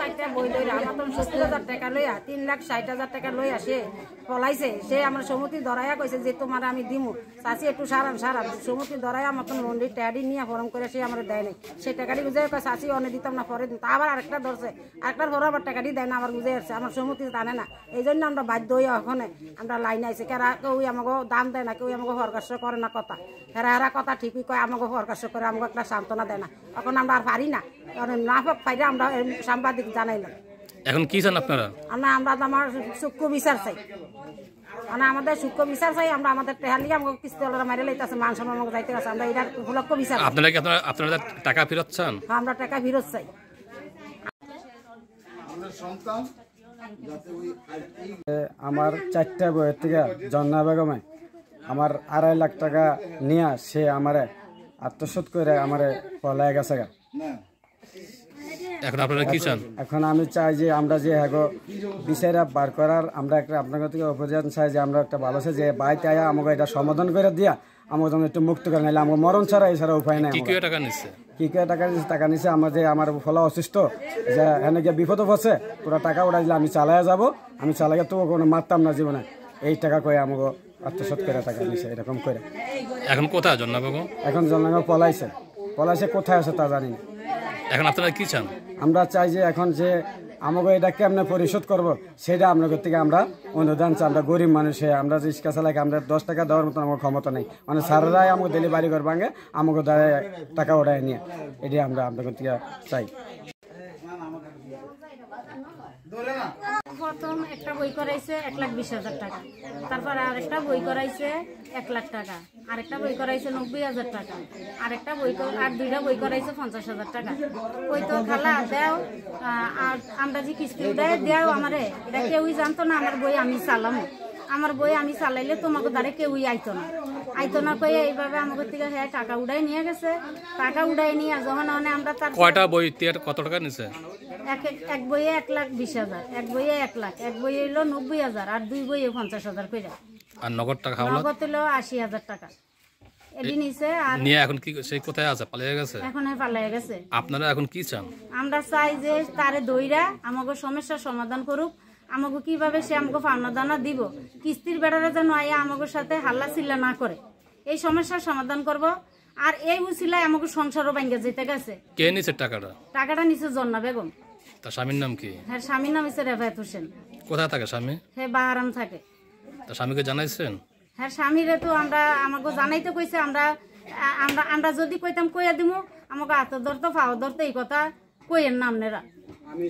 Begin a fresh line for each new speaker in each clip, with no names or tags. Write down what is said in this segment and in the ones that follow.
চারটা বই ধরে আমার তো 70,000 টাকা লইয়া 3,60,000 টাকা লই আসে পলাইছে। সে আমার সমতি ধরাইয়া কইছে যে তোমার আমি দিমু চাষি একটু সারান সমতি ধরাইয়া আমার তো মন্দির ট্যাডি নিয়ে ফরম করে সে আমার দেয় নাই। সেই টাকাটি বুঝে চাষি অনেক দিতাম না পরে তা আবার আরেকটা ধরছে, আরেকটার পরে আবার টাকাটি দেয় না, আমার বুঝে আসছে আমার সমতি জানে না। এই জন্য আমরা বাধ্য হইয়া ওখানে আমরা লাইন আইছি। কেরা কেউ আমাকে দাম দেয় না, কেউ আমাকে হরকাশ করে না কথা। হেরা কথা ঠিকই কয়, আমাকে হরকাশ করে আমাকে একটা সান্ত্বনা দেয় না। এখন আমরা আর পারি না, না পাইলে আমরা সাংবাদিক জানাইলাম।
এখন কি চান আপনারা?
আমরা আমার সূক্ষ্ম বিচার চাই, মানে আমাদের সূক্ষ্ম বিচার চাই। আমরা আমাদের টেহালি আমাকে কিস্তিওয়ালারা মাইরে লাইতেছে, মান সম্মান আমাকে যাইতে আছে। আমরা এটার উপলক্ষ বিচার।
আপনারা টাকা ফেরত চান?
আমরা টাকা ফেরত চাই।
আমার 4টা বইয়ের থেকে জন্না বেগমে আমার 2.5 লাখ টাকা নিয়ে সে আমারে আত্মসাৎ করে আমারে পলায় গেছে।
এখন আপনারা কি চান?
এখন আমি চাই যে আমরা যে বিচারা বার করার আমরা একটা আপনাদের থেকে অভিযান চাই যে আমরা একটা ভালো আছে যে বাইতে আয়া আমাকে এটা সমাধান করে দিয়া আমাকে যেন একটু মুক্ত করে নিলে আমাকে মরণ ছাড়া এছাড়া উপায় নাই।
কি টাকা নিচ্ছে?
টাকা নিচ্ছে আমার ফলা অসুস্থ যে এনে গিয়ে বিপদও ফসে, তোরা টাকা উঠাই দিলে আমি চালাইয়া যাবো, আমি চালাইয়া তো কোনো মারতাম না জীবনে, এই টাকা কয়ে আমাকে আত্মসাৎ করে টাকা নিচ্ছে এরকম করে।
এখন কোথায় জন্না বেগম?
এখন জন্না বেগম পলাইছে কোথায় আছে তা জানি না।
এখন আপনারা কি চান?
আমরা চাই যে এখন যে আমাকে এটা কেমনে পরিশোধ করব সেটা আপনাদের থেকে আমরা অনুদান চাই। আমরা গরিব মানুষে, আমরা রিক্সা চালাই, আমরা 10 টাকা দেওয়ার মতন আমার ক্ষমতা নেই। মানে সারারাই আমাকে ডেলিভারি করে ভাঙে, আমাকে দ্বারা টাকা ওঠায় নিয়ে, এটি আমরা আপনাদের থেকে চাই।
প্রথম একটা বই করাইছে 1,20,000 টাকা, তারপর আরেকটা বই করাইছে 1 লাখ টাকা, আরেকটা বই করাইছে 90,000 টাকা, আরেকটা বই আর 2টা বই করাইছে 50,000 টাকা। ওই তো খালা দেও আর আমরা যে কিস্তি উঠায় দেও আমারে, এটা কেউই জানতো না। আমার বই আমি চালামো, আমার বই আমি চালাইলে তোমাকে দ্বারে কেউই আইতো না কয়ে এইভাবে আমাদের থেকে হ্যাঁ টাকা উড়াই নিয়ে গেছে। টাকা উড়াই নিয়ে যখন আমরা তার
কয়টা বই কত টাকা নিছে?
এক বইয়ে 1,20,000, এক বইয়ে 1 লাখ, এক বই হইলো 90,000 আর 2 বইয়ে 50,000 করে।
আর নগদ টাকা
নগদ হলো 80,000 টাকা এটি নিছে। আর
নিয়ে এখন কি সেই কোথায় আছে? পালিয়ে গেছে?
এখন পালিয়ে গেছে।
আপনারা এখন কি চান?
আমরা চাই যে তারে দইরা আমাকে সমস্যার সমাধান করুক, আমাকে কিভাবে সে আমাকে পাওনা দানা দিব, কিস্তির বেড়ারে যেন আয়া আমাকে সাথে হাল্লা চিল্লা না করে, এই সমস্যার সমাধান করব। আর এই উচিলায় আমাকে সংসারও ভাঙ্গে যেতে গেছে।
কে নিছে টাকাটা?
টাকাটা নিছে জন্না বেগম।
তার স্বামীর নাম কি?
হ্যাঁ, স্বামীর নাম হচ্ছে রেফায়েত হোসেন।
কোথায় থাকে স্বামী?
হ্যাঁ, বাহারাম থাকে।
তার স্বামীকে জানাইছেন?
হ্যাঁ, স্বামীরে তো আমাকে জানাইতে কইছে। আমরা যদি কইতাম কইয়া দিমু, আমাকে হাত ধরতো পাও ধরতো, এই কথা কইয়ের না আপনারা।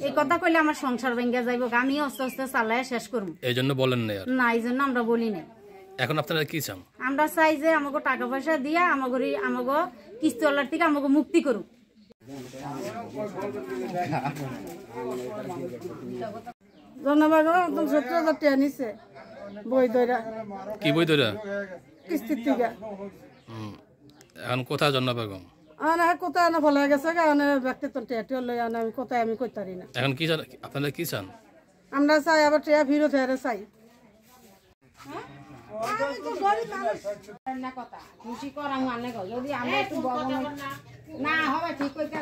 এই কথা কইলে আমার সংসার ভেঙে যাইব, আমি আস্তে আস্তে চালায় শেষ করবো।
এই জন্য বলেন না?
এই জন্য আমরা বলি নাই।
এখন আপনারা কি চান?
আমরা চাই যে আমাকে টাকা পয়সা দিয়া আমাকে কিস্তিওয়ালার থেকে আমাকে মুক্তি করুক। জনবাগ 70,000 টাকা নিছে বই ধরা।
কি বই ধরা?
কিস্তির থেকে।
এখন কোথায় জন্না বেগম?
কোথায় না ফলে গেছে, ব্যক্তিত্ব টেয়া লই আমি কোথায় আমি কইতে পারি না।
এখন কি চান আপনারা? কি চান? আমরা
চাই আবার টেয়া ফিরত হেরে চাই। খুশি করা যদি আমরা একটু না হবে ঠিক কইতে